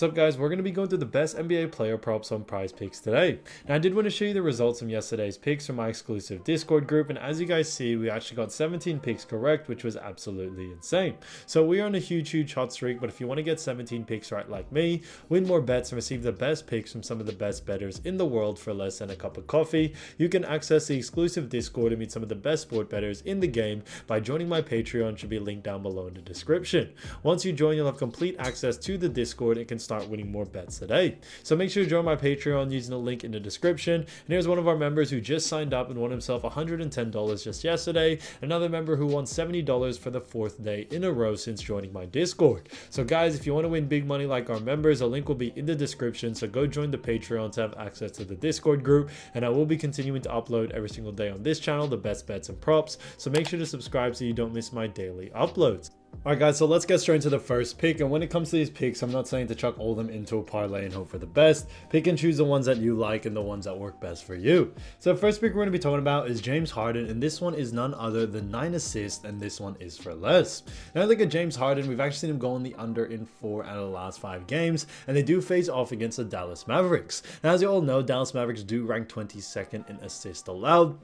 What's up, guys? We're going to be going through the best NBA player props on PrizePicks today. Now, I did want to show you the results from yesterday's picks from my exclusive Discord group, and as you guys see, we actually got 17 picks correct, which was absolutely insane. So we are on a huge hot streak, but if you want to get 17 picks right like me, win more bets and receive the best picks from some of the best bettors in the world for less than a cup of coffee, you can access the exclusive Discord and meet some of the best sport bettors in the game by joining my Patreon. Should be linked down below in the description. Once you join, you'll have complete access to the Discord and can start winning more bets today. So make sure to join my Patreon using the link in the description. And here's one of our members who just signed up and won himself $110 just yesterday. Another member who won $70 for the 4th day in a row since joining my Discord. So guys, if you want to win big money like our members, a link will be in the description. So go join the Patreon to have access to the Discord group. And I will be continuing to upload every single day on this channel the best bets and props. So make sure to subscribe so you don't miss my daily uploads. Alright guys, so let's get straight into the first pick. And when it comes to these picks, I'm not saying to chuck all of them into a parlay and hope for the best. Pick and choose the ones that you like and the ones that work best for you. So the first pick we're going to be talking about is James Harden, and this one is none other than 9 assists, and this one is for less. Now look at James Harden. We've actually seen him go on the under in 4 out of the last 5 games, and they do face off against the Dallas Mavericks. Now as you all know, Dallas Mavericks do rank 22nd in assists allowed.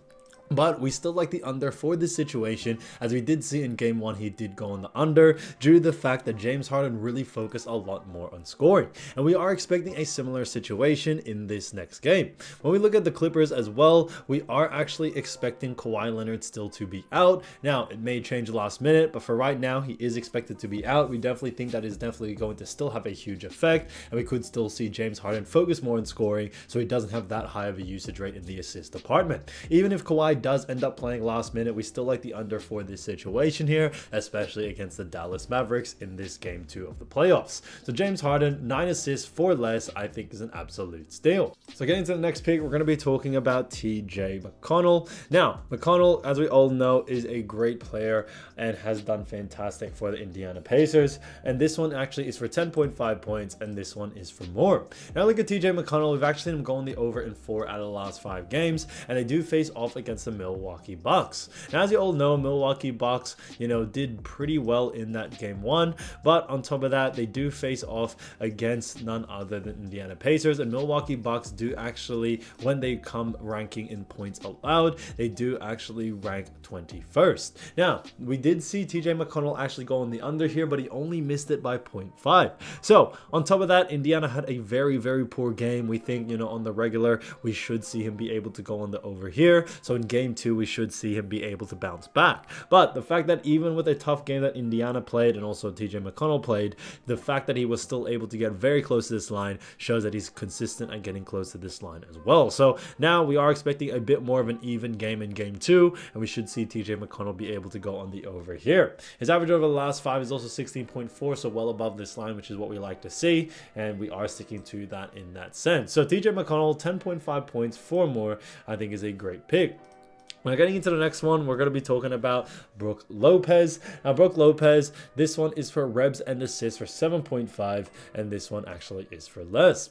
But we still like the under for this situation, as we did see in game 1 he did go on the under due to the fact that James Harden really focused a lot more on scoring. And we are expecting a similar situation in this next game. When we look at the Clippers as well, we are actually expecting Kawhi Leonard still to be out. Now, it may change last minute, but for right now, he is expected to be out. We definitely think that is definitely going to still have a huge effect, and we could still see James Harden focus more on scoring so he doesn't have that high of a usage rate in the assist department. Even if Kawhi does end up playing last minute, we still like the under for this situation here, especially against the Dallas Mavericks in this game 2 of the playoffs. So James Harden, 9 assists for less, I think is an absolute steal. So getting to the next pick, we're going to be talking about TJ McConnell. Now, McConnell, as we all know, is a great player and has done fantastic for the Indiana Pacers. And this one actually is for 10.5 points, and this one is for more. Now look at TJ McConnell. We've actually seen him go on the over in 4 out of the last 5 games, and they do face off against the Milwaukee Bucks. Now, as you all know, Milwaukee Bucks, did pretty well in that game 1, but on top of that, they do face off against none other than Indiana Pacers, and Milwaukee Bucks do actually, when they come ranking in points allowed, they do actually rank 21st. Now, we did see TJ McConnell actually go on the under here, but he only missed it by 0.5. So, on top of that, Indiana had a very poor game. We think, on the regular, we should see him be able to go on the over here. So in game 2, we should see him be able to bounce back. But the fact that even with a tough game that Indiana played and also TJ McConnell played, the fact that he was still able to get very close to this line shows that he's consistent at getting close to this line as well. So now we are expecting a bit more of an even game in game 2, and we should see TJ McConnell be able to go on the over here. His average over the last 5 is also 16.4, so well above this line, which is what we like to see, and we are sticking to that in that sense. So TJ McConnell, 10.5 points for more, I think is a great pick. Now getting into the next one, we're going to be talking about Brook Lopez. Now Brook Lopez, this one is for rebs and assists for 7.5, and this one actually is for less.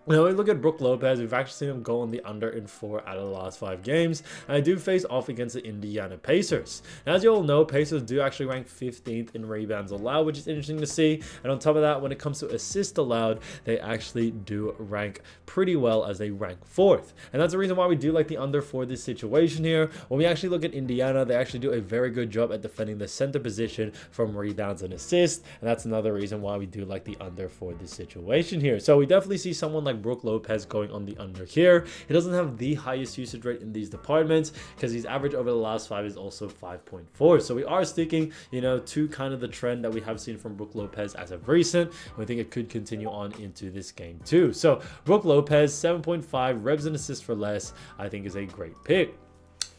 Now, when we look at Brook Lopez, we've actually seen him go on the under in 4 out of the last 5 games, and I do face off against the Indiana Pacers. Now, as you all know, Pacers do actually rank 15th in rebounds allowed, which is interesting to see. And on top of that, when it comes to assists allowed, they actually do rank pretty well, as they rank 4th. And that's the reason why we do like the under for this situation here. When we actually look at Indiana, they actually do a very good job at defending the center position from rebounds and assists, and that's another reason why we do like the under for this situation here. So we definitely see someone like Brook Lopez going on the under here. He doesn't have the highest usage rate in these departments because his average over the last 5 is also 5.4. So we are sticking, to kind of the trend that we have seen from Brook Lopez as of recent. We think it could continue on into this game too. So Brook Lopez, 7.5 rebs and assists for less, I think is a great pick.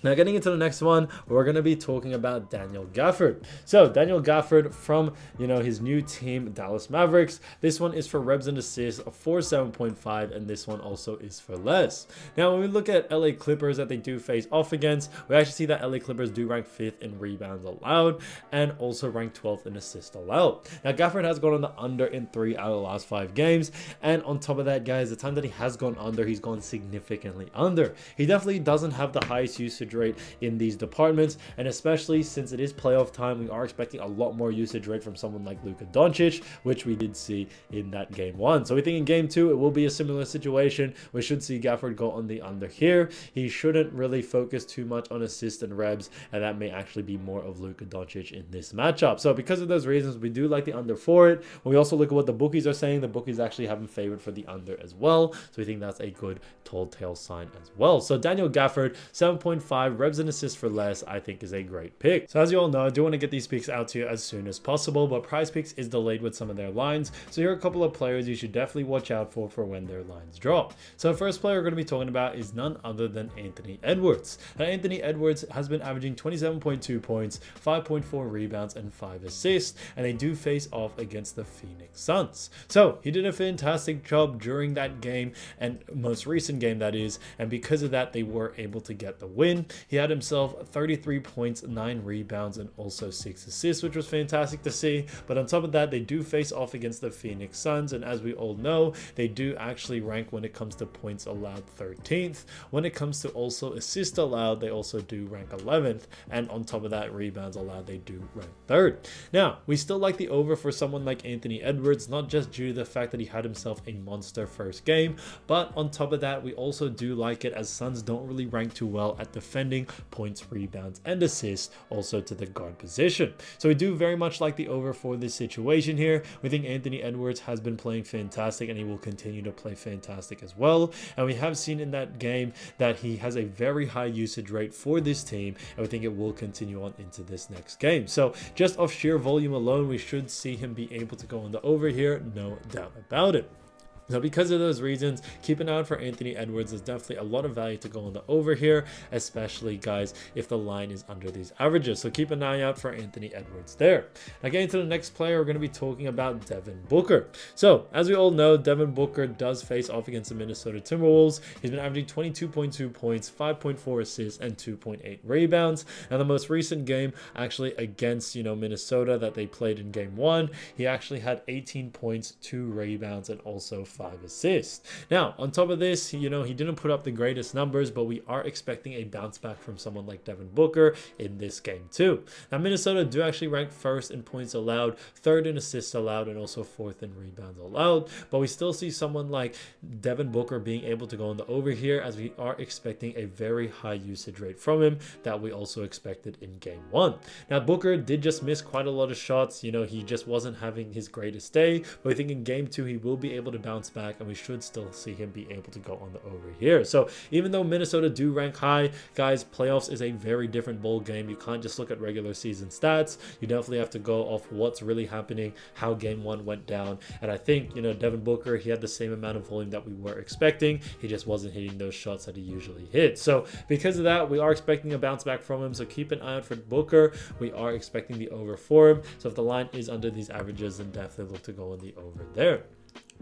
Now getting into the next one, we're going to be talking about Daniel Gafford. So Daniel Gafford from, his new team, Dallas Mavericks. This one is for rebs and assists for 7.5, and this one also is for less. Now when we look at LA Clippers that they do face off against, we actually see that LA Clippers do rank 5th in rebounds allowed and also rank 12th in assists allowed. Now Gafford has gone on the under in 3 out of the last 5 games, and on top of that, guys, the time that he has gone under, he's gone significantly under. He definitely doesn't have the highest usage usage rate in these departments, and especially since it is playoff time, we are expecting a lot more usage rate from someone like Luka Doncic, which we did see in that game 1. So we think in game 2 it will be a similar situation. We should see Gafford go on the under here. He shouldn't really focus too much on assists and rebs, and that may actually be more of Luka Doncic in this matchup. So because of those reasons, we do like the under for it. When we also look at what the bookies are saying, the bookies actually have him favored for the under as well. So we think that's a good tall tale sign as well. So Daniel Gafford, 7.5 rebs and assists for less, I think is a great pick. So as you all know, I do want to get these picks out to you as soon as possible, but PrizePicks is delayed with some of their lines. So here are a couple of players you should definitely watch out for when their lines drop. So the first player we're going to be talking about is none other than Anthony Edwards. Now, Anthony Edwards has been averaging 27.2 points, 5.4 rebounds, and 5 assists, and they do face off against the Phoenix Suns. So he did a fantastic job during that game, and most recent game that is, and because of that, they were able to get the win. He had himself 33 points, 9 rebounds, and also 6 assists, which was fantastic to see. But on top of that, they do face off against the Phoenix Suns, and as we all know, they do actually rank when it comes to points allowed 13th. When it comes to also assists allowed, they also do rank 11th, and on top of that, rebounds allowed, they do rank 3rd. Now, we still like the over for someone like Anthony Edwards, not just due to the fact that he had himself a monster first game, but on top of that, we also do like it as Suns don't really rank too well at defending points, rebounds, and assists, also to the guard position. So we do very much like the over for this situation here. We think Anthony Edwards has been playing fantastic, and he will continue to play fantastic as well. And we have seen in that game that he has a very high usage rate for this team, and we think it will continue on into this next game. So just off sheer volume alone, we should see him be able to go on the over here, no doubt about it. So because of those reasons, keep an eye out for Anthony Edwards. There's definitely a lot of value to go on the over here, especially, guys, if the line is under these averages. So keep an eye out for Anthony Edwards there. Now, getting to the next player, we're going to be talking about Devin Booker. So as we all know, Devin Booker does face off against the Minnesota Timberwolves. He's been averaging 22.2 points, 5.4 assists, and 2.8 rebounds. Now, the most recent game actually against, Minnesota that they played in game 1, he actually had 18 points, 2 rebounds, and also 5 assists. Now, on top of this, he didn't put up the greatest numbers, but we are expecting a bounce back from someone like Devin Booker in this game too. Now, Minnesota do actually rank 1st in points allowed, 3rd in assists allowed, and also 4th in rebounds allowed, but we still see someone like Devin Booker being able to go on the over here, as we are expecting a very high usage rate from him that we also expected in game 1. Now, Booker did just miss quite a lot of shots. He just wasn't having his greatest day, but I think in game 2 he will be able to bounce back, and we should still see him be able to go on the over here. So even though Minnesota do rank high, guys, playoffs is a very different ball game. You can't just look at regular season stats. You definitely have to go off what's really happening, how game 1 went down. And I think, Devin Booker, he had the same amount of volume that we were expecting. He just wasn't hitting those shots that he usually hits. So because of that, we are expecting a bounce back from him. So keep an eye out for Booker. We are expecting the over for him. So if the line is under these averages, then definitely look to go on the over there.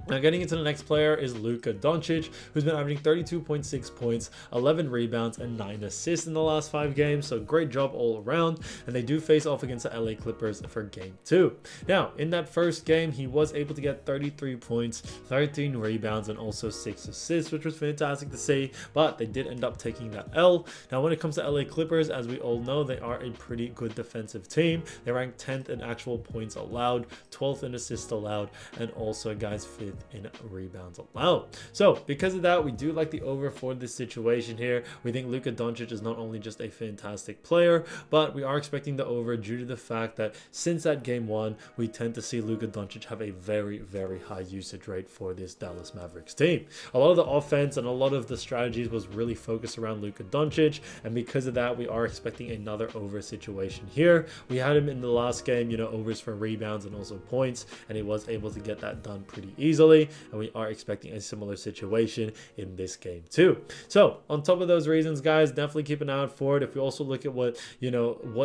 Now, getting into the next player is Luka Doncic, who's been averaging 32.6 points, 11 rebounds, and 9 assists in the last 5 games. So great job all around. And they do face off against the LA Clippers for game 2. Now, in that first game, he was able to get 33 points, 13 rebounds, and also 6 assists, which was fantastic to see. But they did end up taking that L. Now, when it comes to LA Clippers, as we all know, they are a pretty good defensive team. They rank 10th in actual points allowed, 12th in assists allowed, and also, guys, 5th in rebounds allowed. So because of that, we do like the over for this situation here. We think Luka Doncic is not only just a fantastic player, but we are expecting the over due to the fact that since that game 1, we tend to see Luka Doncic have a very, very high usage rate for this Dallas Mavericks team. A lot of the offense and a lot of the strategies was really focused around Luka Doncic, and because of that, we are expecting another over situation here. We had him in the last game, overs for rebounds and also points, and he was able to get that done pretty easily. And we are expecting a similar situation in this game too. So on top of those reasons, guys, definitely keep an eye out for it. If we also look at what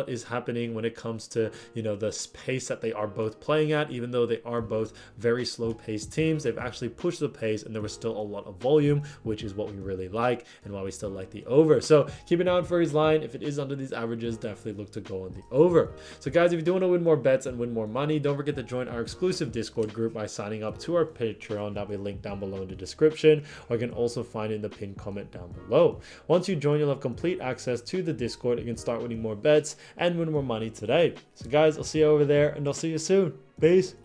is happening when it comes to the pace that they are both playing at, even though they are both very slow paced teams, they've actually pushed the pace, and there was still a lot of volume, which is what we really like and why we still like the over. So keep an eye out for his line. If it is under these averages, definitely look to go on the over. So guys, if you do want to win more bets and win more money, don't forget to join our exclusive Discord group by signing up to our Patreon Patreon that we link down below in the description, or you can also find it in the pinned comment down below. Once you join, you'll have complete access to the Discord. You can start winning more bets and win more money today. So guys, I'll see you over there, and I'll see you soon. Peace.